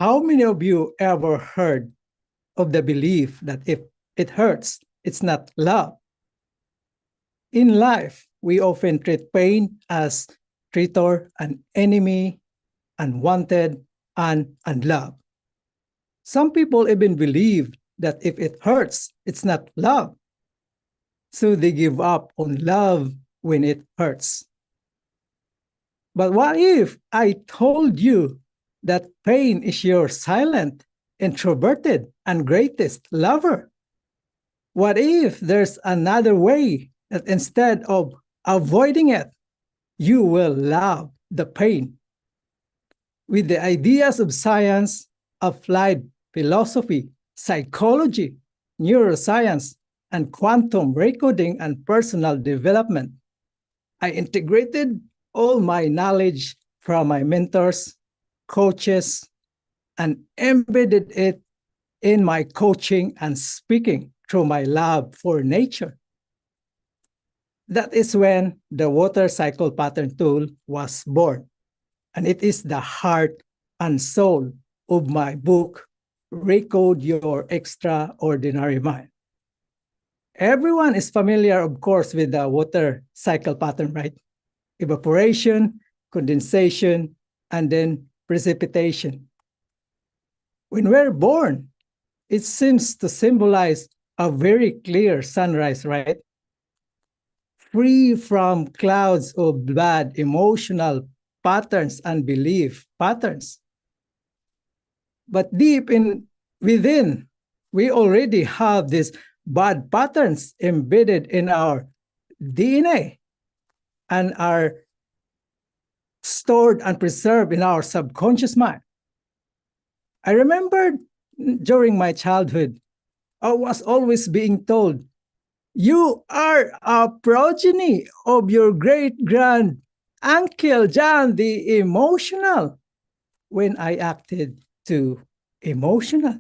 How many of you ever heard of the belief that if it hurts, it's not love? In life, we often treat pain as traitor, an enemy, unwanted, and unloved. Some people even believe that if it hurts, it's not love. So they give up on love when it hurts. But what if I told you that pain is your silent, introverted, and greatest lover? What if there's another way that instead of avoiding it, you will love the pain? With the ideas of science, applied philosophy, psychology, neuroscience, and quantum recoding and personal development, I integrated all my knowledge from my mentors, coaches, and embedded it in my coaching and speaking through my love for nature. That is when the water cycle pattern tool was born. And it is the heart and soul of my book, Recode Your Extraordinary Mind. Everyone is familiar, of course, with the water cycle pattern, right? Evaporation, condensation, and then precipitation. When we're born, it seems to symbolize a very clear sunrise, right? Free from clouds of bad emotional patterns and belief patterns. But deep within, we already have these bad patterns embedded in our DNA and are stored and preserved in our subconscious mind. I remember during my childhood, I was always being told, you are a progeny of your great-grand Uncle John the emotional, when I acted too emotional.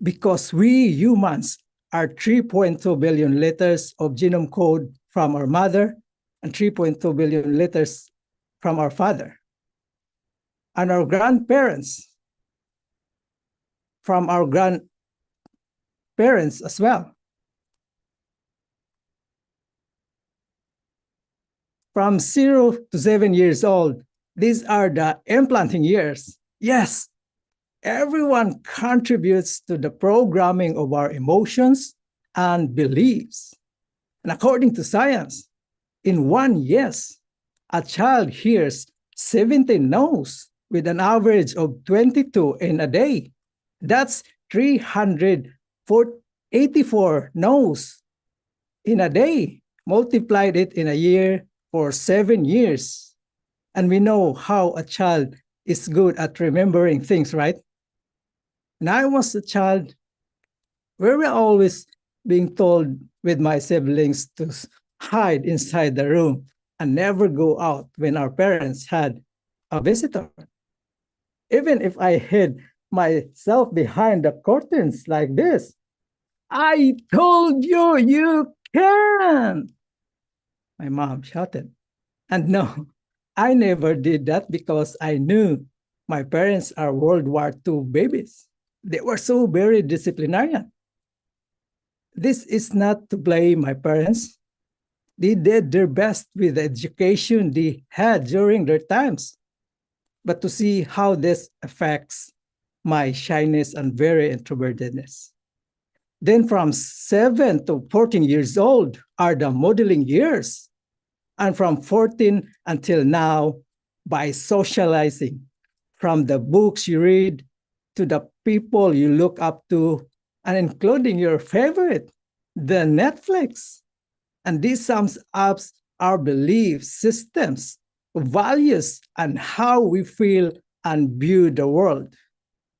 Because we humans are 3.2 billion letters of genome code from our mother and 3.2 billion letters from our father. And our grandparents from our grandparents as well. From 0 to 7 years old, these are the implanting years. Yes, everyone contributes to the programming of our emotions and beliefs. And according to science, in 1 year, a child hears 17 no's with an average of 22 in a day. That's 384 no's in a day. Multiplied it in a year for 7 years. And we know how a child is good at remembering things, right? And I was a child, we were always being told with my siblings to hide inside the room and never go out when our parents had a visitor. Even if I hid myself behind the curtains like this, I told you, you can't. My mom shouted. And no, I never did that because I knew my parents are World War II babies. They were so very disciplinarian. This is not to blame my parents. They did their best with the education they had during their times. But to see how this affects my shyness and very introvertedness. Then from 7 to 14 years old are the modeling years. And from 14 until now, by socializing, from the books you read to the people you look up to, and including your favorite, the Netflix. And this sums up our belief systems, values, and how we feel and view the world,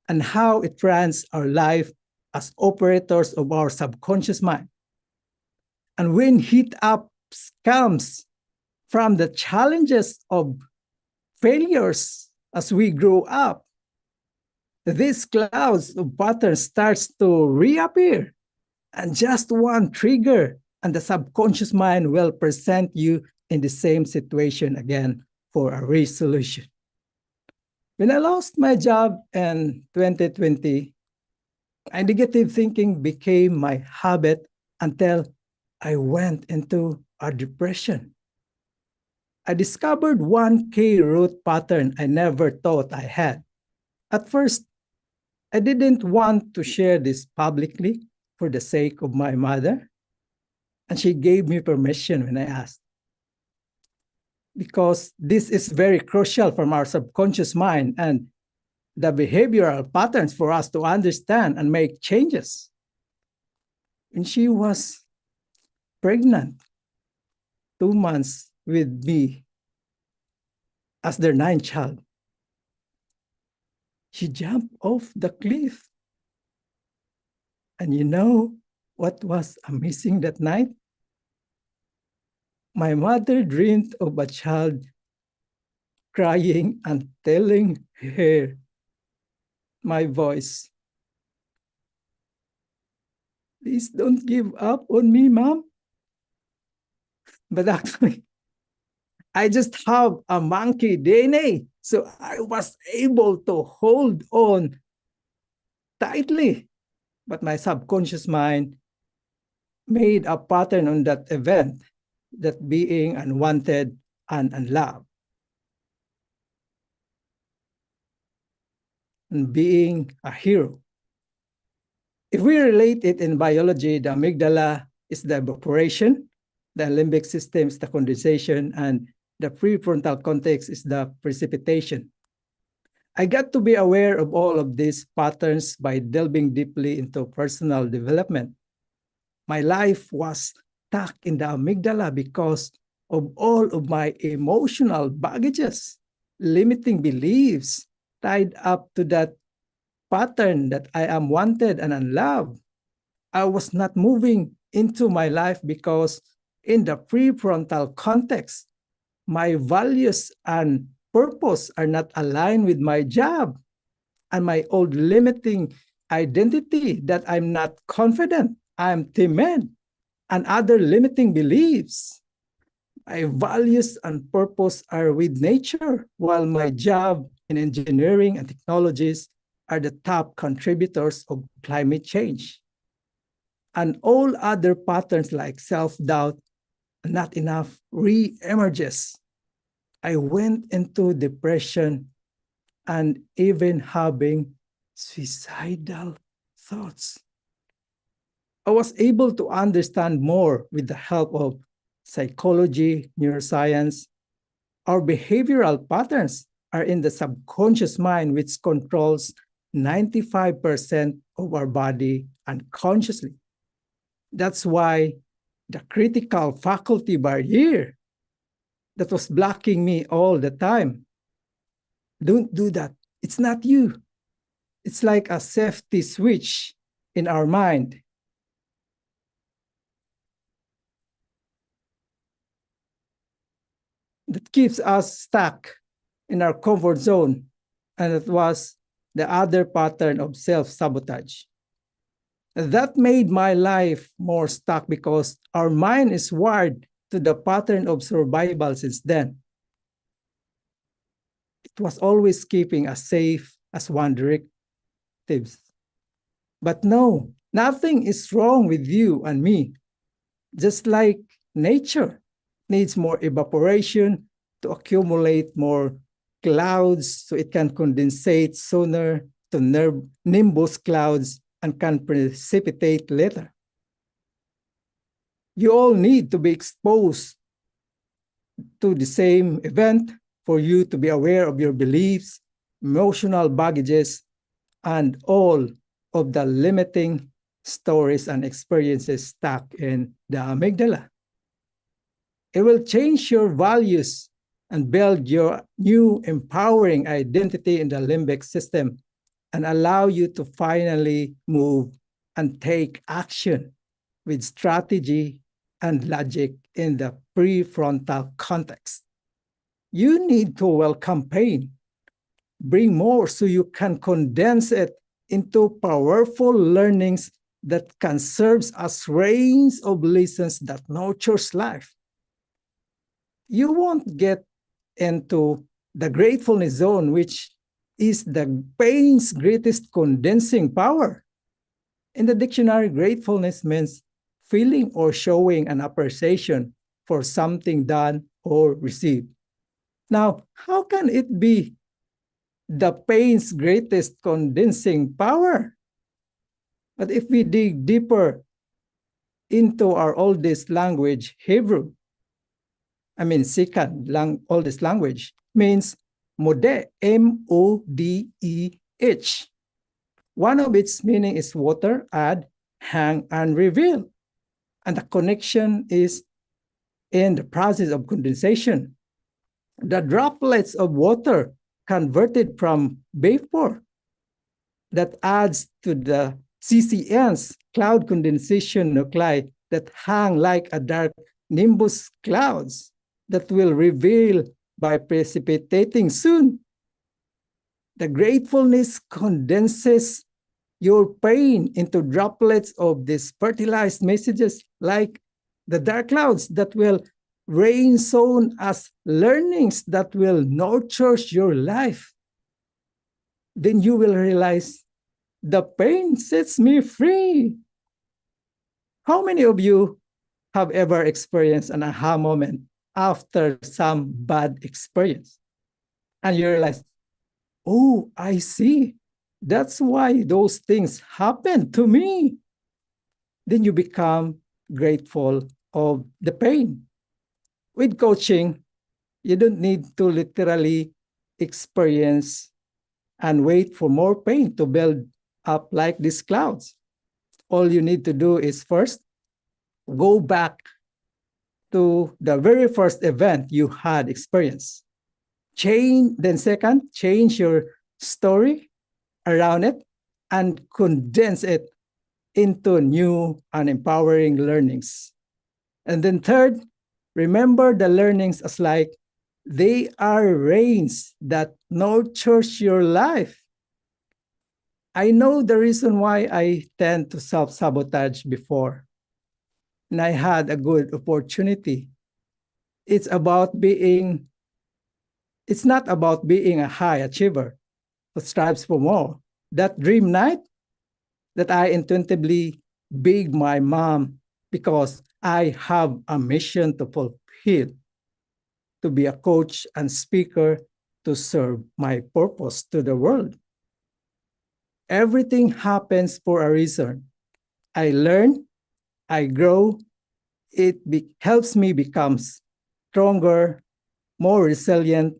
and how it runs our life as operators of our subconscious mind. And when heat up comes from the challenges of failures as we grow up, these clouds of patterns starts to reappear. And just one trigger, and the subconscious mind will present you in the same situation again for a resolution. When I lost my job in 2020, my negative thinking became my habit until I went into a depression. I discovered one key root pattern I never thought I had. At first, I didn't want to share this publicly for the sake of my mother, and she gave me permission when I asked. Because this is very crucial from our subconscious mind and the behavioral patterns for us to understand and make changes. When she was pregnant, 2 months with me as their ninth child, she jumped off the cliff. And you know what was amazing that night? My mother dreamed of a child crying and telling her my voice, please don't give up on me, mom. But actually, I just have a monkey DNA. So I was able to hold on tightly. But my subconscious mind made a pattern on that event, that being unwanted and unloved, and being a hero. If we relate it in biology, the amygdala is the evaporation, the limbic system is the condensation, and the prefrontal cortex is the precipitation. I got to be aware of all of these patterns by delving deeply into personal development. My life was stuck in the amygdala because of all of my emotional baggages, limiting beliefs tied up to that pattern that I am wanted and unloved. I was not moving into my life because in the prefrontal context, my values and purpose are not aligned with my job and my old limiting identity that I'm not confident, I'm timid, and other limiting beliefs. My values and purpose are with nature, while my job in engineering and technologies are the top contributors of climate change. And all other patterns like self-doubt, not enough, re-emerges. I went into depression and even having suicidal thoughts. I was able to understand more with the help of psychology, neuroscience. Our behavioral patterns are in the subconscious mind, which controls 95% of our body unconsciously. That's why the critical faculty barrier that was blocking me all the time. Don't do that. It's not you. It's like a safety switch in our mind. That keeps us stuck in our comfort zone. And it was the other pattern of self-sabotage. That made my life more stuck because our mind is wired to the pattern of survival since then. It was always keeping us safe as one directives. But no, nothing is wrong with you and me. Just like nature needs more evaporation to accumulate more clouds so it can condensate sooner to nimbus clouds and can precipitate later. You all need to be exposed to the same event for you to be aware of your beliefs, emotional baggages, and all of the limiting stories and experiences stuck in the amygdala. It will change your values and build your new empowering identity in the limbic system and allow you to finally move and take action with strategy and logic in the prefrontal context. You need to welcome pain, bring more so you can condense it into powerful learnings that can serve as rains of lessons that nurtures life. You won't get into the gratefulness zone, which is the pain's greatest condensing power. In the dictionary, gratefulness means feeling or showing an appreciation for something done or received. Now, how can it be the pain's greatest condensing power? But if we dig deeper into our oldest language, Hebrew, second oldest language, means modeh, M-O-D-E-H. One of its meaning is water, add, hang, and reveal. And the connection is in the process of condensation. The droplets of water converted from vapor that adds to the CCNs, cloud condensation nuclei, that hang like a dark nimbus clouds that will reveal by precipitating soon. The gratefulness condenses your pain into droplets of these fertilized messages like the dark clouds that will rain sown as learnings that will nurture your life. Then you will realize the pain sets me free. How many of you have ever experienced an aha moment after some bad experience? And you realize, oh, I see. That's why those things happen to me. Then you become grateful of the pain. With coaching, you don't need to literally experience and wait for more pain to build up like these clouds. All you need to do is first go back to the very first event you had experienced. Then second, change your story around it and condense it into new and empowering learnings. And then third, remember the learnings as like they are rains that nurtures your life. I know the reason why I tend to self-sabotage before. And I had a good opportunity. It's not about being a high achiever who strives for more. That dream night that I intuitively begged my mom because I have a mission to fulfill, to be a coach and speaker to serve my purpose to the world. Everything happens for a reason. I learn, I grow, helps me become stronger, more resilient,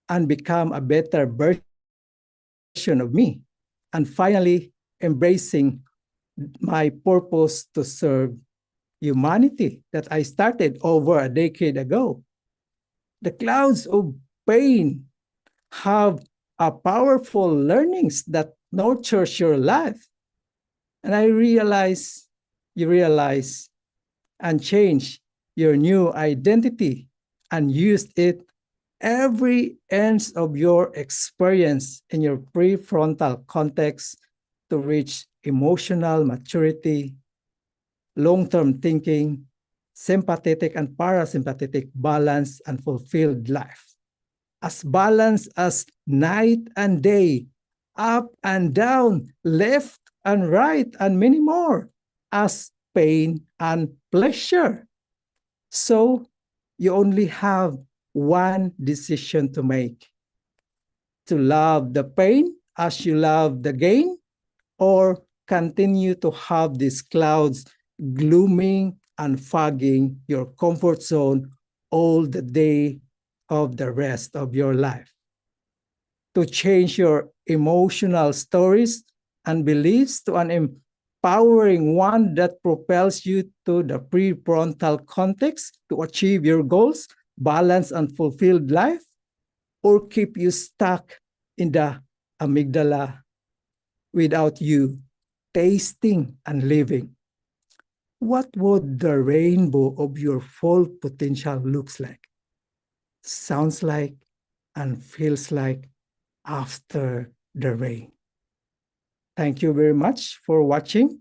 and become a better version of me. And finally, embracing my purpose to serve humanity that I started over a decade ago. The clouds of pain have a powerful learnings that nurtures your life. And you realize and change your new identity and use it every inch of your experience in your prefrontal context to reach emotional maturity, long-term thinking, sympathetic and parasympathetic balance, and fulfilled life. As balanced as night and day, up and down, left and right, and many more, as pain and pleasure. So you only have one decision to make: to love the pain as you love the gain, or continue to have these clouds glooming and fogging your comfort zone all the day of the rest of your life. To change your emotional stories and beliefs to an empowering one that propels you to the prefrontal context to achieve your goals, balanced and fulfilled life, or keep you stuck in the amygdala without you tasting and living. What would the rainbow of your full potential looks like, sounds like, and feels like after the rain? Thank you very much for watching.